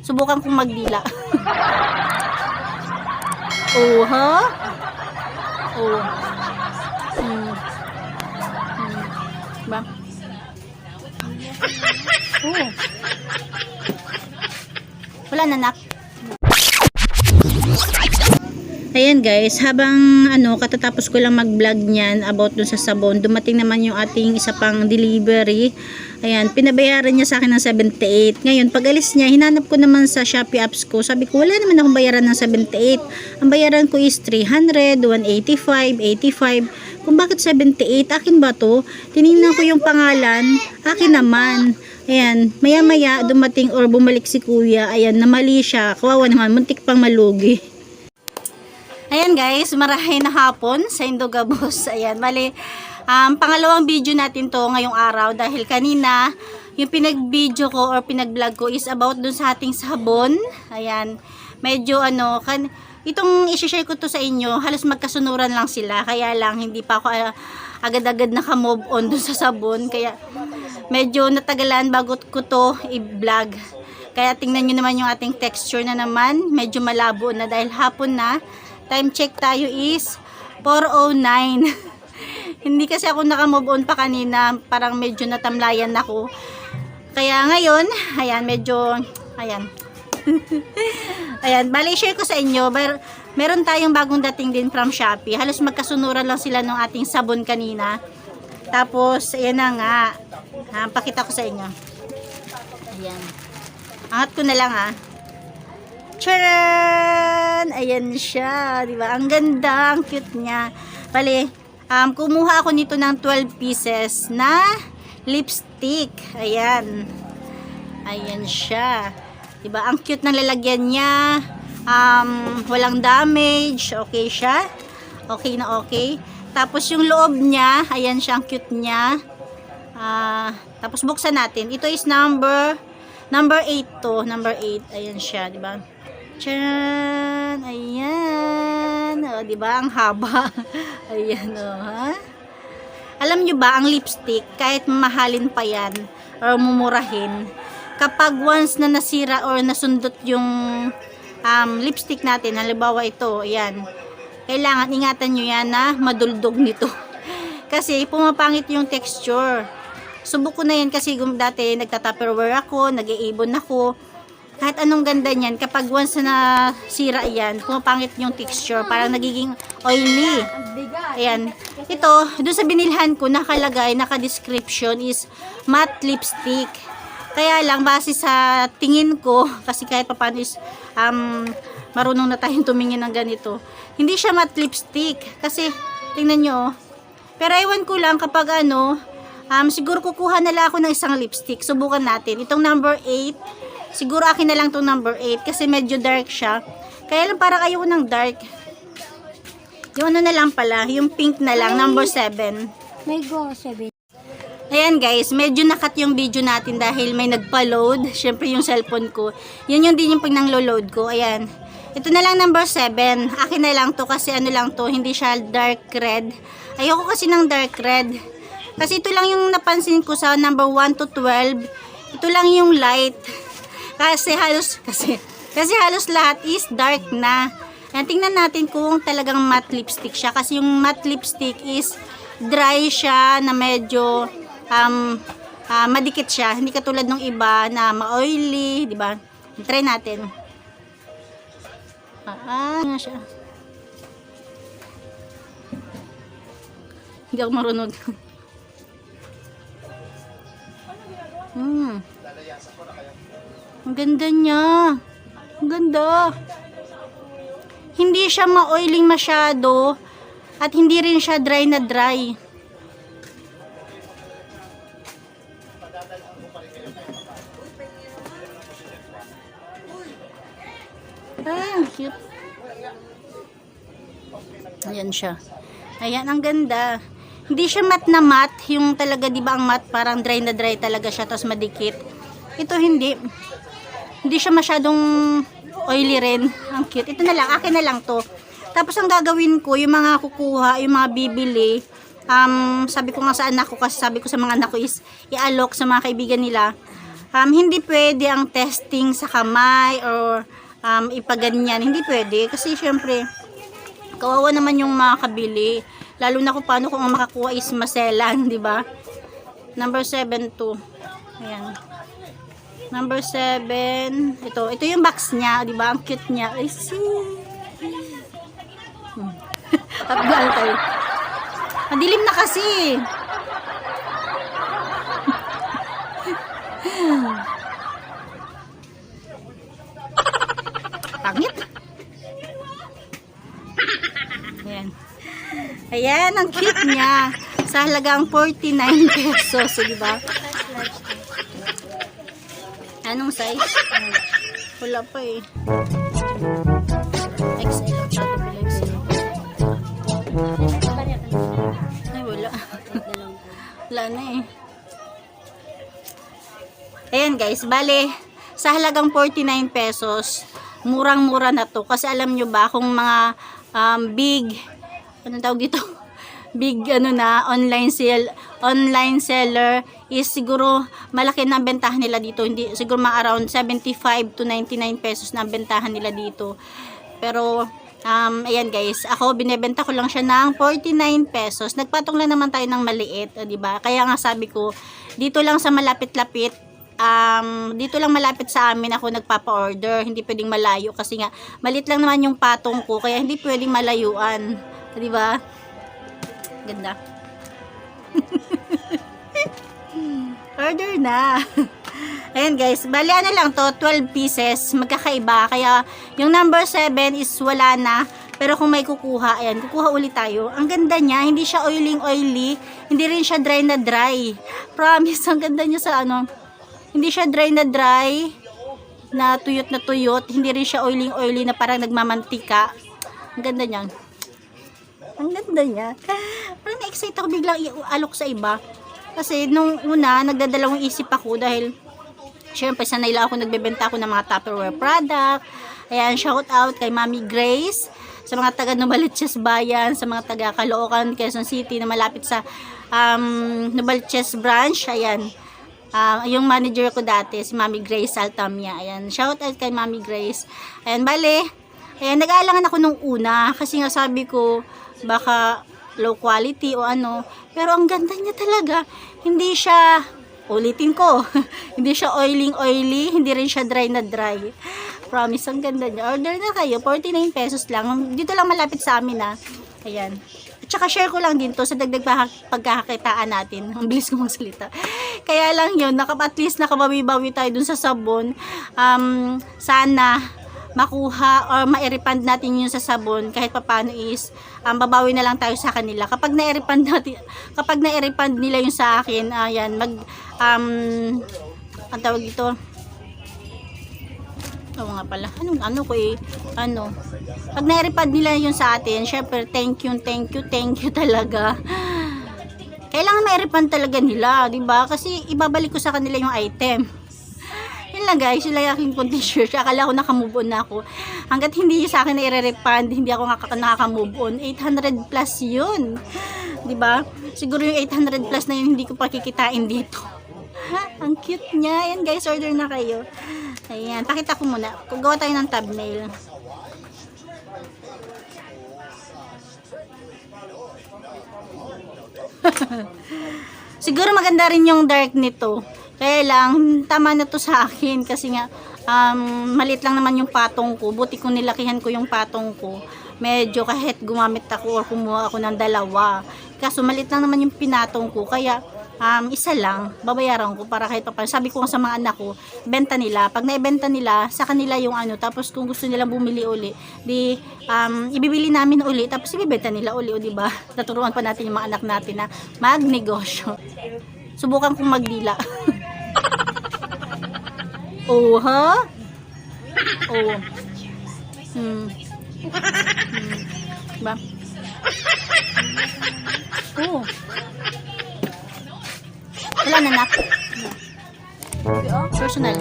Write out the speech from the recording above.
Subukan kong magdila. Oh, ha? Oh. Diba? Oh. Wala na, nak. Ayan guys, habang katatapos ko lang mag-vlog niyan about dun sa sabon, dumating naman yung ating isa pang delivery. Ayan, pinabayaran niya sa akin ng 78. Ngayon, pag alis niya, hinanap ko naman sa Shopee apps ko. Sabi ko, wala naman akong bayaran ng 78. Ang bayaran ko is 300, 185, 85. Kung bakit 78, akin ba to? Tinignan ko yung pangalan, akin naman. Ayan, maya-maya dumating or bumalik si kuya. Ayan, namali siya. Kawawa naman, muntik pang malugi. Ayan guys, marahay na hapon sa Indogabos. Ayan, bali, pangalawang video natin to ngayong araw dahil kanina, yung pinag-video ko or pinag-vlog ko is about dun sa ating sabon. Ayan, medyo itong isi-share ko to sa inyo, halos magkasunuran lang sila. Kaya lang, hindi pa ako agad-agad naka-move on dun sa sabon. Kaya, medyo natagalan bago ko to i-vlog. Kaya tingnan nyo naman yung ating texture na naman. Medyo malabo na dahil hapon na. Time check tayo is 4:09. Hindi kasi ako naka-move on pa kanina. Parang medyo natamlayan ako. Kaya ngayon, ayan, medyo, ayan. Ayan, bali share ko sa inyo. Meron tayong bagong dating din from Shopee. Halos magkasunuran lang sila ng ating sabon kanina. Tapos, ayan na nga. Pakita ko sa inyo. Ayan. Angat ko na lang Charan! Ayan siya, di ba? Ang ganda, ang cute niya. Bali, kumuha ako nito ng 12 pieces na lipstick. Ayan. Ayan siya. Di ba? Ang cute ng lalagyan niya. Walang damage. Okay siya. Okay na okay. Tapos yung loob niya, ayan siya, ang cute niya. Tapos buksan natin. Ito is number 8 to. Number 8. Ayan siya, di ba? Tcharan! Ayan! O, diba? Ang haba. Ayan, ha? Alam nyo ba, ang lipstick, kahit mahalin pa yan, or mumurahin, kapag once na nasira or nasundot yung lipstick natin, halimbawa ito, ayan, kailangan ingatan nyo yan na maduldog nito. Kasi, pumapangit yung texture. Subok ko na yan kasi dati nagta-tupperware ako, nag-iibon ako. Kahit anong ganda niyan, kapag once na sira yan, pumapangit yung texture, parang nagiging oily. Ayan. Ito, doon sa binilhan ko, nakalagay, naka-description is matte lipstick. Kaya lang, base sa tingin ko, kasi kahit paano is, marunong na tayong tumingin ng ganito. Hindi siya matte lipstick. Kasi, tingnan nyo, pero ewan ko lang kapag siguro kukuha na lang ako ng isang lipstick. Subukan natin. Itong number 8, siguro akin na lang itong number 8 kasi medyo dark siya. Kaya lang parang ayaw ng dark. Yung na lang pala, yung pink na lang, number 7. May go 7. Ayan guys, medyo nakat yung video natin dahil may nagpa-load. Syempre yung cellphone ko. Yun yung din yung pag nang-load ko. Ayan. Ito na lang number 7. Akin na lang to kasi lang to, hindi siya dark red. Ayoko kasi ng dark red. Kasi ito lang yung napansin ko sa number 1 to 12. Ito lang yung light. Kasi halos lahat is dark na. Ayan, tingnan natin kung talagang matte lipstick siya. Kasi yung matte lipstick is dry siya na medyo madikit siya. Hindi katulad ng iba na ma-oily, di ba? Try natin. Nga siya. Hindi ako marunod. Ang ganda niya. Ang ganda. Hindi siya ma-oiling masyado at hindi rin siya dry na dry. Ay, ang cute. Ayan siya. Ayan, ang ganda. Hindi siya matte na matte. Yung talaga, di ba ang matte, parang dry na dry talaga siya, tapos madikit. Ito hindi. Hindi siya masyadong oily rin. Ang cute. Ito na lang. Akin na lang to. Tapos ang gagawin ko, yung mga kukuha, yung mga bibili, sabi ko nga sa anak ko, kasi sabi ko sa mga anak ko is, i-alok sa mga kaibigan nila. hindi pwede ang testing sa kamay or ipaganyan. Hindi pwede. Kasi syempre, kawawa naman yung makakabili. Lalo na kung paano kung ang makakuha is maselan, di ba? Number 7 to. Ayan. Number 7. Ito yung box niya, di ba? Ang cute niya. Ay, see. Tapgal tayo. Madilim na kasi. Pangit. Ayan. Ayan, ang cute niya. Sa halagang 49 pesos, di ba? Anong size? Wala pa eh. XL. Ay, wala. Wala na eh. Ayan guys, bale, sa halagang 49 pesos, murang-mura na to. Kasi alam nyo ba, kung mga big, anong tawag dito? Big online seller is siguro malaki na ang bentahan nila dito. Hindi, siguro mga around 75 to 99 pesos na ang bentahan nila dito. Pero, ayan guys, ako binebenta ko lang siya ng 49 pesos. Nagpatong lang naman tayo ng maliit, di ba? Kaya nga sabi ko, dito lang sa malapit-lapit, dito lang malapit sa amin ako nagpapa-order. Hindi pwedeng malayo kasi nga malit lang naman yung patong ko, kaya hindi pwedeng malayuan, di ba? Ganda. Order na. Ayan guys, bali ano lang to, 12 pieces, magkakaiba. Kaya yung number 7 is wala na. Pero kung may kukuha, ayan, kukuha ulit tayo. Ang ganda niya, hindi siya oily, hindi rin siya dry na dry. Promise, ang ganda niya sa hindi siya dry na tuyot, hindi rin siya oily na parang nagmamantika. Ang ganda niya. Ang ganda niya. Parang na-excite ako biglang i-alok sa iba. Kasi nung una, nagdadalawang isip ako dahil syempre sanay lang ako nagbebenta ako ng mga Tupperware product. Ayan, shout out kay Mami Grace, sa mga taga Novaliches Bayan, sa mga taga Caloocan, Quezon City na malapit sa Novaliches branch. Ayan. Yung manager ko dati, si Mami Grace Altamia. Ayan, shout out kay Mami Grace. Ayan, bale. Ayan, nag-aalangan ako nung una kasi nga sabi ko baka low quality o ano, pero ang ganda niya talaga. Hindi siya, ulitin ko, hindi siya oily, hindi rin siya dry na dry. Promise, ang ganda niya. Order na kayo, 49 pesos lang. Dito lang malapit sa amin Ayan. At saka share ko lang din to sa dagdag pagkakakitaan natin. Ang bilis ko magsalita. Kaya lang yun, at least nakabawi-bawi tayo dun sa sabon. Sana makuha or ma-refund natin yung sa sabon kahit papaano is babawi na lang tayo sa kanila. Kapag na-refund nila yung sa akin, ayan, ang tawag ito, oo nga pala, pag na-refund nila yung sa atin, syempre thank you talaga. Kailangan ma-refund talaga nila, diba? Kasi ibabalik ko sa kanila yung item. Yun lang guys, yun lang aking content share. Akala ko nakamove on na ako. Hanggat hindi sa akin na i-refund, hindi ako nakakamove on. 800 plus yun. Diba? Siguro yung 800 plus na yun, hindi ko pakikitain dito. Ang cute niya. Ayan guys, order na kayo. Ayan, pakita ko muna. Gawa tayo ng thumbnail. Siguro maganda rin yung dark nito. Kaya lang, tama na to sa akin kasi nga, maliit lang naman yung patong ko. Buti kung nilakihan ko yung patong ko. Medyo kahit gumamit ako or kumuha ako ng dalawa. Kaso maliit lang naman yung pinatong ko. Kaya, isa lang, babayaran ko para kahit pa. Sabi ko nga sa mga anak ko, benta nila. Pag naibenta nila, sa kanila yung tapos kung gusto nila bumili uli, di, ibibili namin uli, tapos ibibenta nila uli, o diba? Naturuan pa natin yung mga anak natin na magnegosyo. Subukan kong magdila. Oh, ha? Oh. Diba? Oh. Wala na nak. Personal.